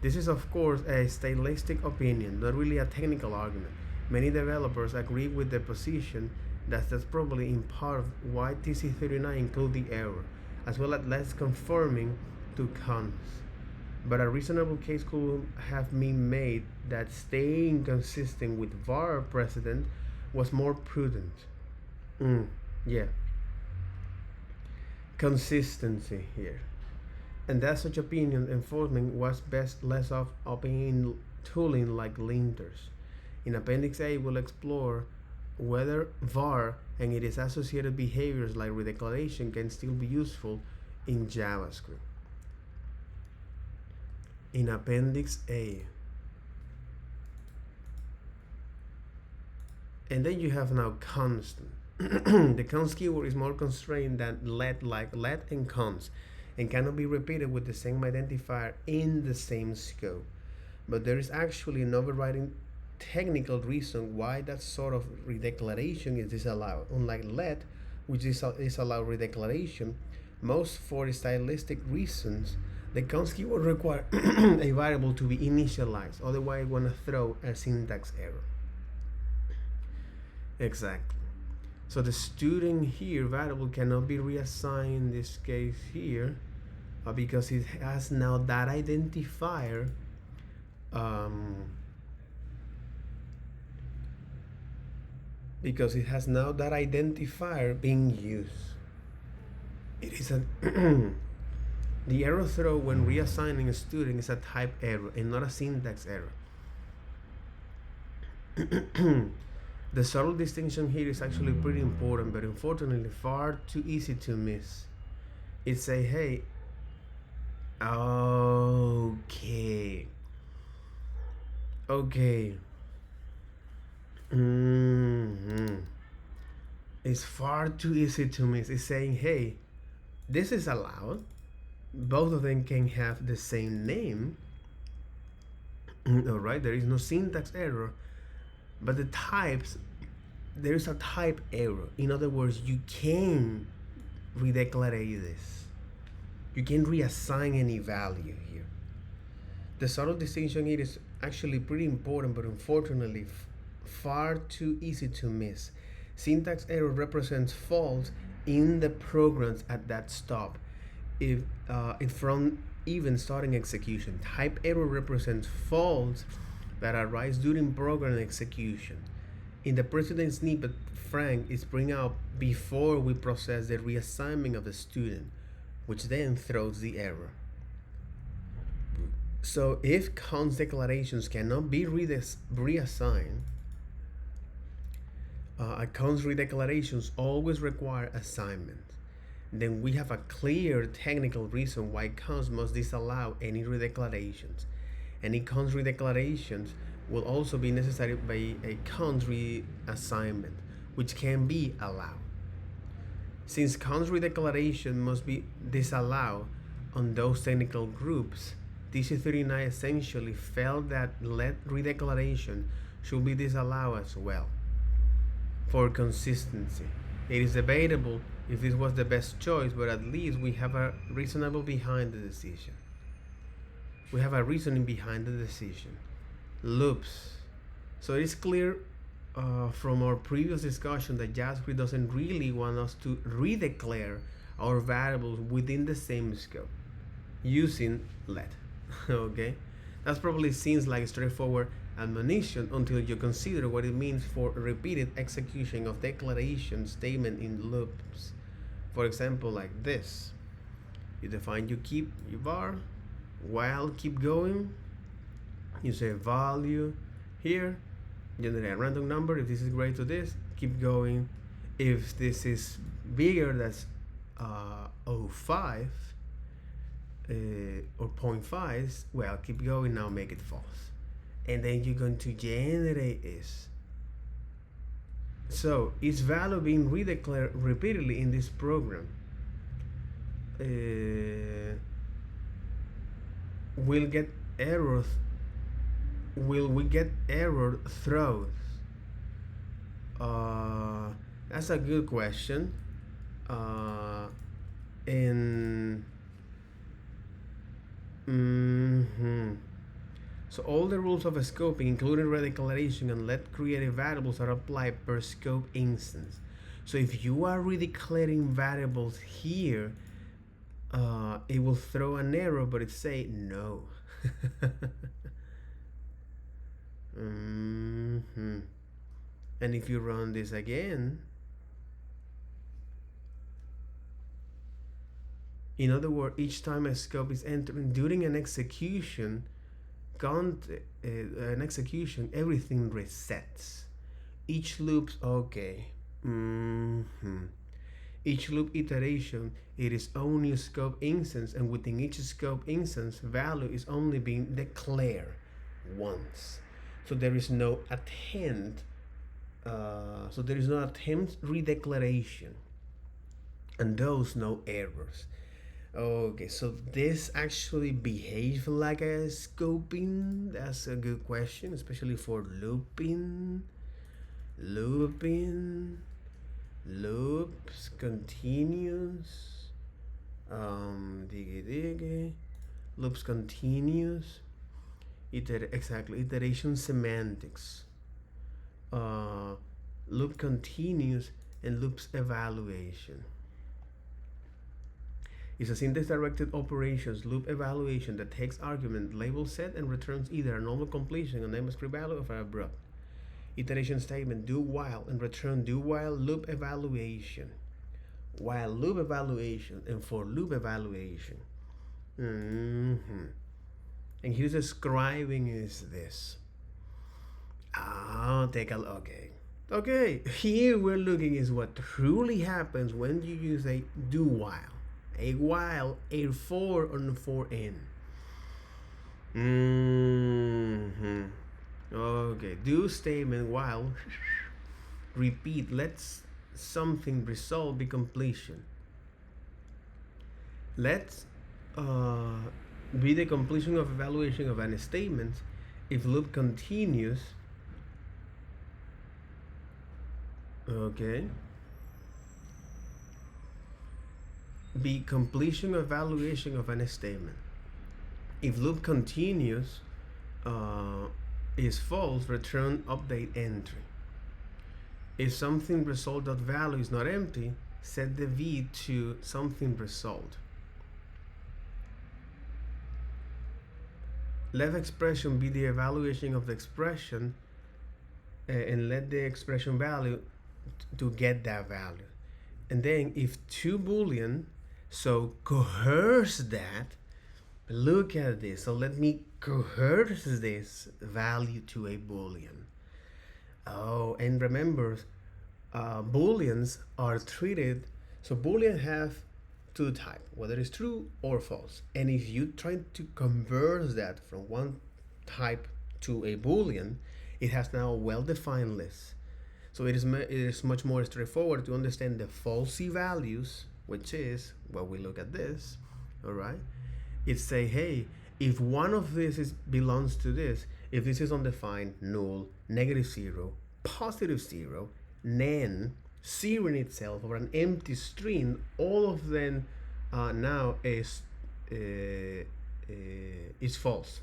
This is of course a stylistic opinion, not really a technical argument. Many developers agree with the position that that's probably in part why TC39 include the error, as well as less conforming to const. But a reasonable case could have been made that staying consistent with var precedent was more prudent. Yeah. Consistency here. And that such opinion enforcement was best less of opinion tooling like linters. In Appendix A, we'll explore whether var and its associated behaviors like redeclaration can still be useful in JavaScript. In Appendix A. And then you have now const. The const keyword is more constrained than let, like let and const, and cannot be repeated with the same identifier in the same scope. But there is actually an overriding technical reason why that sort of redeclaration is disallowed. Unlike let, which is allowed redeclaration, most for stylistic reasons, the const keyword requires a variable to be initialized. Otherwise, we're going to throw a syntax error. Exactly. So the student here variable cannot be reassigned in this case here because it has now that identifier being used. It is a the error throw when reassigning a student is a type error and not a syntax error. The subtle distinction here is actually pretty important, but unfortunately far too easy to miss. It say, hey, okay. It's far too easy to miss. It's saying, hey, this is allowed. Both of them can have the same name. Alright, there is no syntax error. But the types, there is a type error. In other words, you can redeclare this. You can reassign any value here. The subtle distinction here is actually pretty important, but unfortunately far too easy to miss. Syntax error represents faults in the programs at that stop. If from even starting execution. Type error represents faults that arise during program execution. In the precedent snippet, Frank is bring out before we process the reassignment of the student, which then throws the error. So if const declarations cannot be reassigned, const redeclarations always require assignment. Then we have a clear technical reason why const must disallow any redeclarations. Any const redeclarations will also be necessary by a const reassignment, which can be allowed. Since const redeclaration must be disallowed on those technical groups, TC39 essentially felt that let redeclaration should be disallowed as well. For consistency, it is debatable if this was the best choice, but at least we have a reasonable behind the decision. We have a reasoning behind the decision. Loops. So it is clear from our previous discussion that JavaScript doesn't really want us to redeclare our variables within the same scope using let. Okay, That probably seems like straightforward admonition until you consider what it means for repeated execution of declaration statement in loops. For example, like this. You define you keep you var, while keep going. You say value here, generate a random number. If this is greater to this, keep going. If this is bigger, that's 0.5 or 0.5, well, keep going, now make it false. And then you're going to generate this. So its value being redeclared repeatedly in this program will get errors. Will we get error throws? That's a good question. And so all the rules of scoping, including redeclaration and let created variables, are applied per scope instance. So if you are redeclaring variables here, it will throw an error, but it say no. And if you run this again, in other words, each time a scope is entering during an execution, everything resets. Each loop's okay. Each loop iteration, it is only a scope instance, and within each scope instance, value is only being declared once. So there is no attempt. Redeclaration, and those no errors. Okay, so this actually behaves like a scoping. That's a good question, especially for looping, loops, continuous, loops continuous, iteration semantics, loop continuous, and loops evaluation. It's a syntax-directed operations loop evaluation that takes argument label set and returns either a normal completion or JavaScript value of an abrupt. Iteration statement do while and return do while loop evaluation, while loop evaluation, and for loop evaluation. And here's describing is this. Take a look. Okay, here we're looking is what truly happens when you use a do while. A while, a for on for in. Okay, do statement while repeat. Let's something result be completion. Let's be the completion of evaluation of any statement. If loop continues, okay, be completion of evaluation of any statement. If loop continues is false, return update entry. If something result.value is not empty, set the v to something result. Let expression be the evaluation of the expression, and let the expression value to get that value. And then if two boolean, so coerce that. Look at this. So let me coerce this value to a boolean. Oh, and remember, booleans are treated. So boolean have two types, whether it's true or false. And if you try to convert that from one type to a boolean, it has now a well-defined list. So it is much more straightforward to understand the falsy values, which is, well, we look at this, all right? It say, hey, if one of this belongs to this, if this is undefined, null, -0, +0, then 0 in itself, or an empty string, all of them now is false.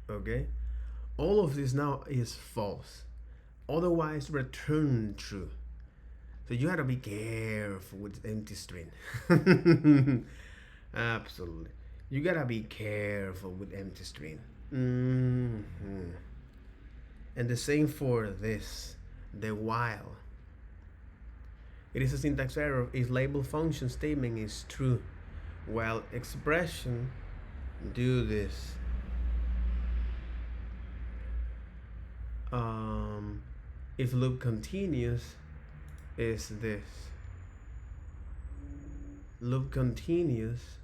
Okay, all of this now is false. Otherwise, return true. So you gotta be careful with empty string. Absolutely, you gotta be careful with empty string. Mhm. And the same for this, the while. It is a syntax error if label function statement is true, while expression do this. Um, if loop continues is this. Loop continues.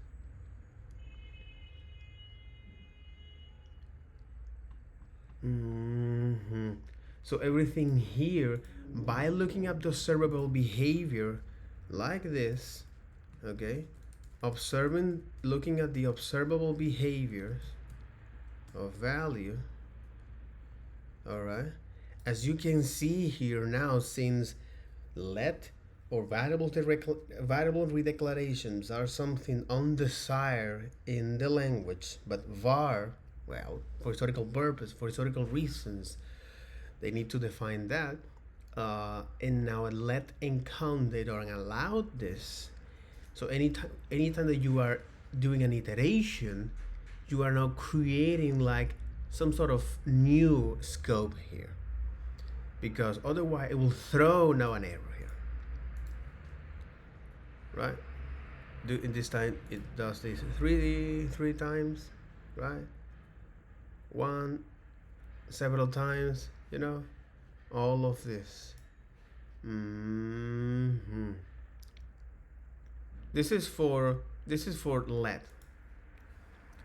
So everything here, by looking up the observable behavior like this, okay, looking at the observable behaviors of value, all right, as you can see here now, since let or variable redeclarations are something undesired in the language, but var, well, for historical purpose, for historical reasons, they need to define that. And now a let and count, they don't allow this. So anytime that you are doing an iteration, you are now creating like some sort of new scope here, because otherwise it will throw now an error here, right? In this time it does this three times, right? One, several times, all of this. This is for let.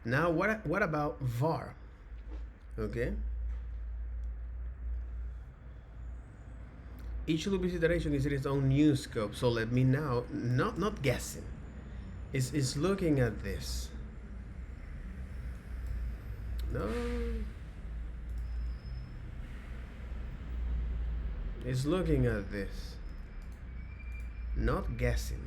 Now what about var? Okay. Each loop iteration is its own new scope. So let me now not guessing. Is looking at this. No. It's looking at this. Not guessing.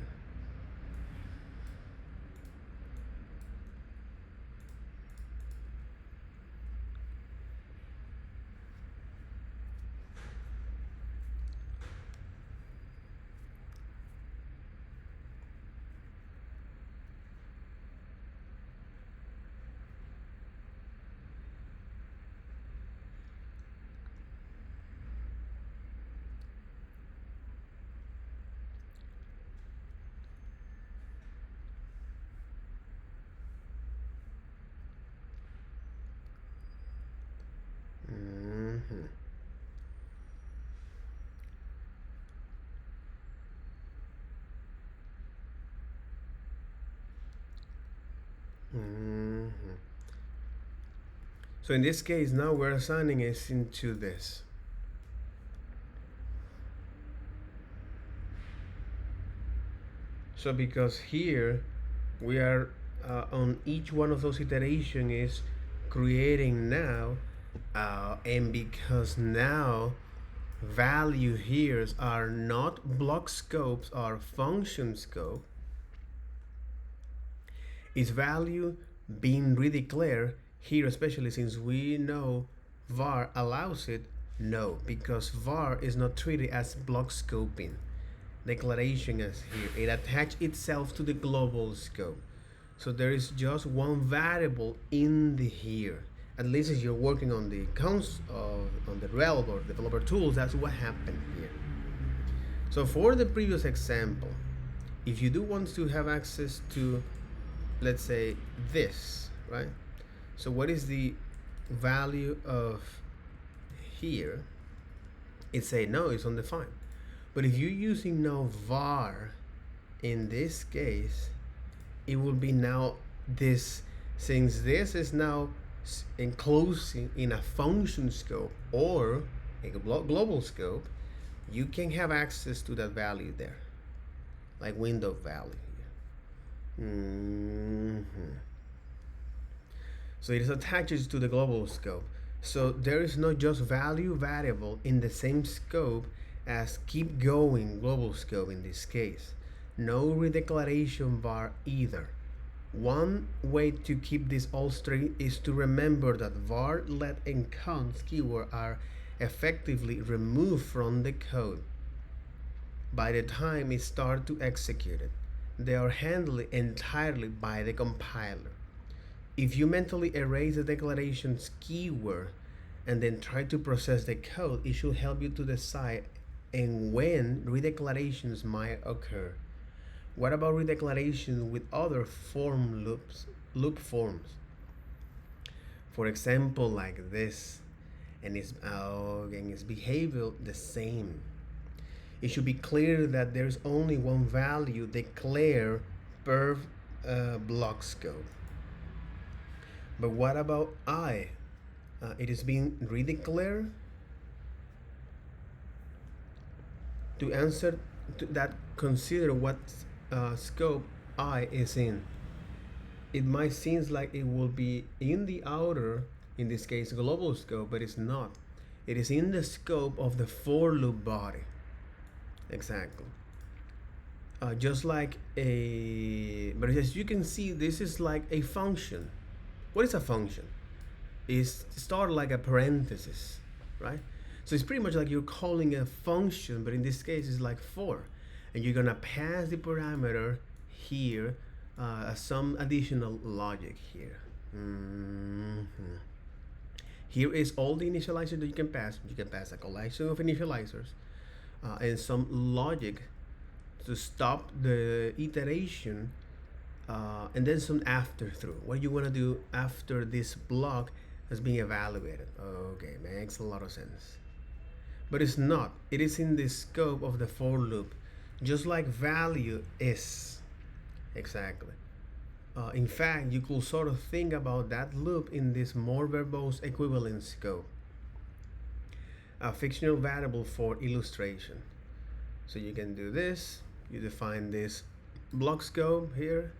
So in this case, now we're assigning it into this. So because here we are on each one of those iterations is creating now, and because now value here are not block scopes or function scope, is value being redeclared here, especially since we know var allows it? No, because var is not treated as block scoping declaration as here. It attaches itself to the global scope. So there is just one variable in the here. At least as you're working on the const on the realm or developer tools, that's what happened here. So for the previous example, if you do want to have access to, let's say, this, right? So what is the value of here? It's a no, it's undefined. But if you're using now var, in this case, it will be now this, since this is now enclosing in a function scope or a global scope, you can have access to that value there, like window value here. So it is attached to the global scope. So there is not just value variable in the same scope as keep going global scope in this case. No redeclaration var either. One way to keep this all straight is to remember that var, let, and const keyword are effectively removed from the code by the time it starts to execute it. They are handled entirely by the compiler. if you mentally erase the declarations keyword and then try to process the code, it should help you to decide and when redeclarations might occur. What about redeclarations with other form loops, loop forms? For example, like this, and its behavior the same. It should be clear that there's only one value declared per block scope. But what about I? It is being redeclared. To answer to that, consider what scope I is in. It might seem like it will be in the outer, in this case global scope, but it's not. It is in the scope of the for loop body. Exactly. Just like but as you can see, this is like a function. What is a function? It's started like a parenthesis, right? So it's pretty much like you're calling a function, but in this case it's like for, and you're gonna pass the parameter here, some additional logic here. Here is all the initializers that you can pass. You can pass a collection of initializers and some logic to stop the iteration, and then some after through. What you want to do after this block has been evaluated. Okay, makes a lot of sense. But it's not. It is in the scope of the for loop, just like value is. Exactly. In fact, you could sort of think about that loop in this more verbose equivalent scope. A fictional variable for illustration. So you can do this. You define this block scope here.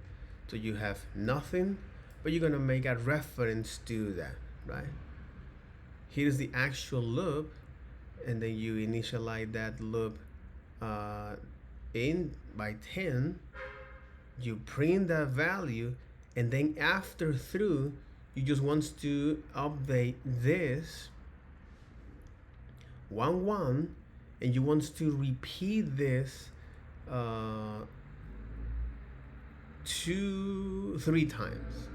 So you have nothing, but you're gonna make a reference to that, right? Here's the actual loop, and then you initialize that loop in by 10. You print that value, and then after through, you just want to update this 1 and you want to repeat this 3 times.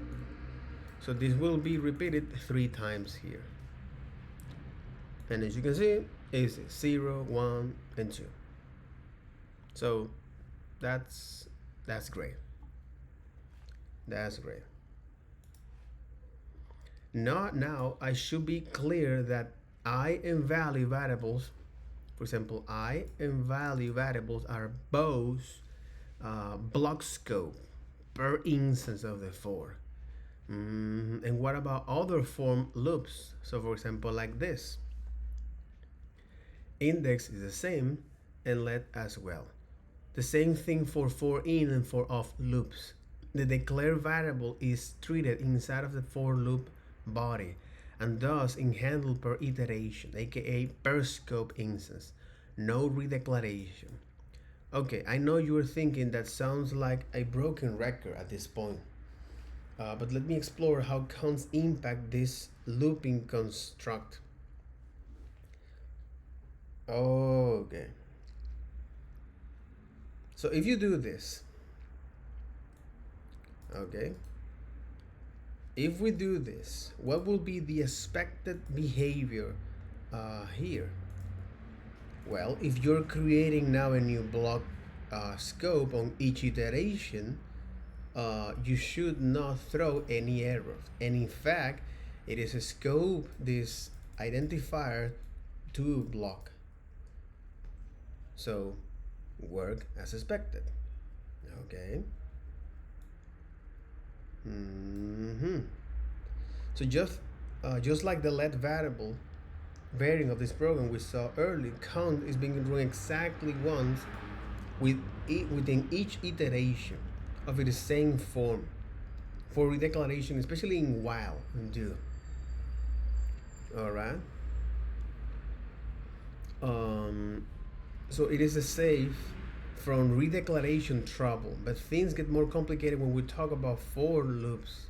So this will be repeated 3 times here. And as you can see, it's 0, 1, and 2. So that's great. That's great. Now I should be clear that I and value variables, for example, I and value variables are both block scope per instance of the for. And what about other form loops? So for example, like this. Index is the same, and let as well. The same thing for in and for off loops. The declared variable is treated inside of the for loop body and thus in handle per iteration, aka per scope instance. No redeclaration. Okay, I know you're thinking that sounds like a broken record at this point. But let me explore how const impact this looping construct. Okay. So if you do this, okay, if we do this, what will be the expected behavior here? Well, if you're creating now a new block scope on each iteration, you should not throw any errors. And in fact, it is a scope this identifier to block. So work as expected. Okay. So just like the let variable variant of this program we saw earlier, count is being run exactly once within each iteration of the same form for redeclaration, especially in while and do. All right. So it is a safe from redeclaration trouble, but things get more complicated when we talk about for loops.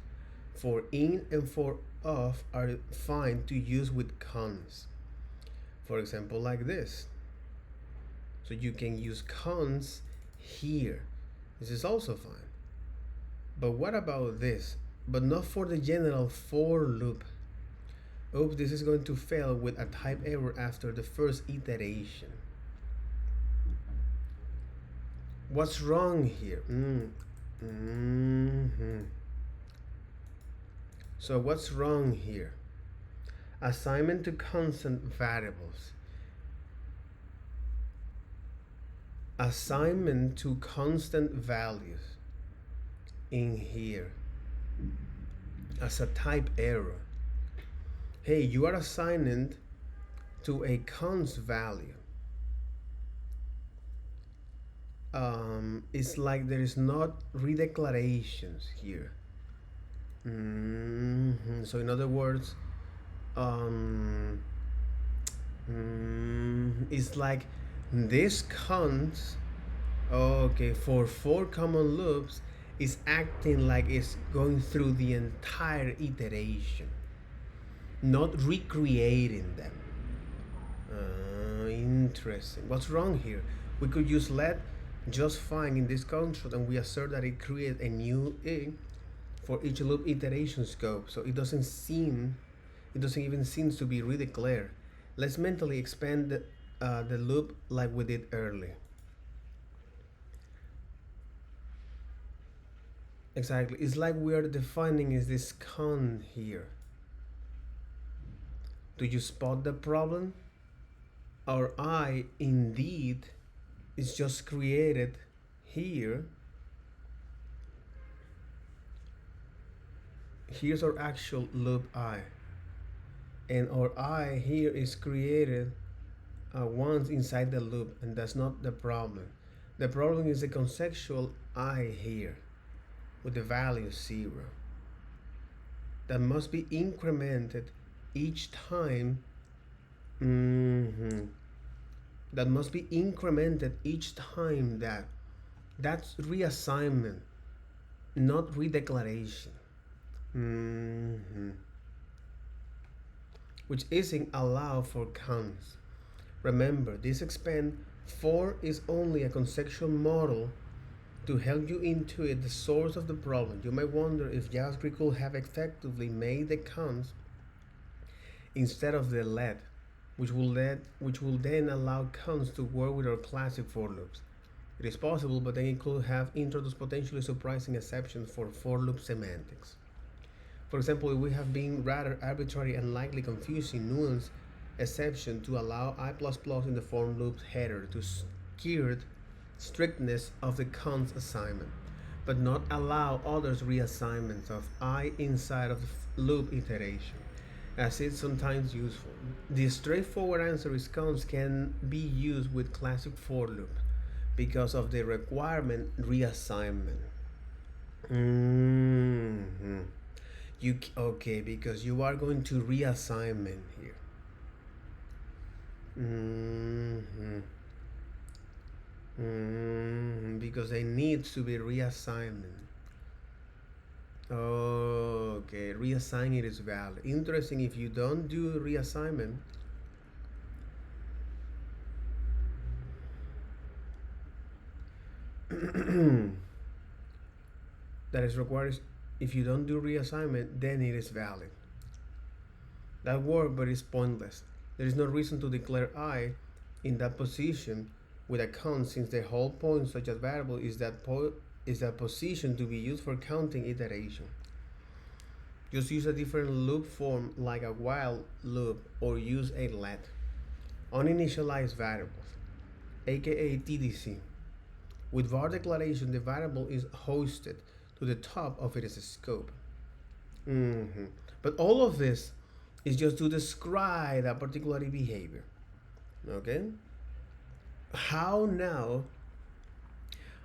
For in and for of are fine to use with const. For example, like this. So you can use const here. This is also fine. But what about this? but not for the general for loop. Oops, this is going to fail with a type error after the first iteration. What's wrong here? So what's wrong here? Assignment to constant variables. Assignment to constant values in here as a type error. Hey, you are assigning to a const value. It's like there is not redeclarations here. So in other words, it's like this const, okay, for 4 common loops is acting like it's going through the entire iteration, not recreating them. Interesting. What's wrong here? We could use let just fine in this construct, and we assert that it creates a new for each loop iteration scope, so it doesn't even seem to be redeclared. Let's mentally expand the loop like we did earlier. Exactly, it's like we are defining is this con here. Do you spot the problem? Our I indeed is just created here. Here's our actual loop I, and our I here is created once inside the loop, and that's not the problem. The problem is the conceptual I here with the value 0 that must be incremented each time. That must be incremented each time that's reassignment, not redeclaration. Which isn't allowed for counts. Remember, this expand for is only a conceptual model to help you intuit the source of the problem. You might wonder if JavaScript could have effectively made the counts instead of the let, which will then allow counts to work with our classic for loops. It is possible, but then it could have introduced potentially surprising exceptions for loop semantics. For example, if we have been rather arbitrary and likely confusing nuance exception to allow I++ in the for loop header to skew strictness of the const assignment, but not allow others reassignments of I inside of the loop iteration, as it's sometimes useful. The straightforward answer is const can be used with classic for loop because of the requirement reassignment. Okay, because you are going to reassignment here. Because it needs to be reassignment. Okay, reassign it is valid. Interesting, if you don't do reassignment, that is required. If you don't do reassignment, then it is valid. That works, but it's pointless. There is no reason to declare I in that position with a count, since the whole point such a variable is that position to be used for counting iteration. Just use a different loop form like a while loop, or use a let. Uninitialized variables, aka TDC. With var declaration, the variable is hoisted to the top of its scope. But all of this is just to describe that particular behavior. Okay? How now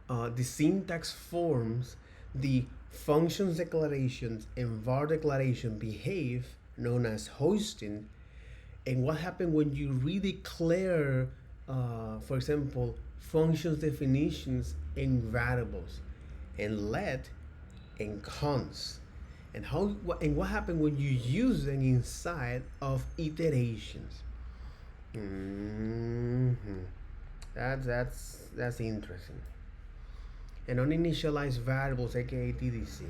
the syntax forms the functions declarations and var declaration behave, known as hoisting, and what happens when you redeclare, for example, functions definitions and variables, and let and const, and what happens when you use them inside of iterations. That's interesting. And uninitialized variables, aka TDC.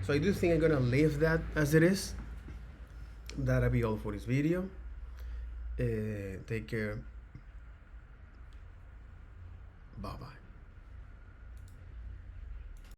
So I do think I'm gonna leave that as it is. That'll be all for this video. Take care. Bye bye.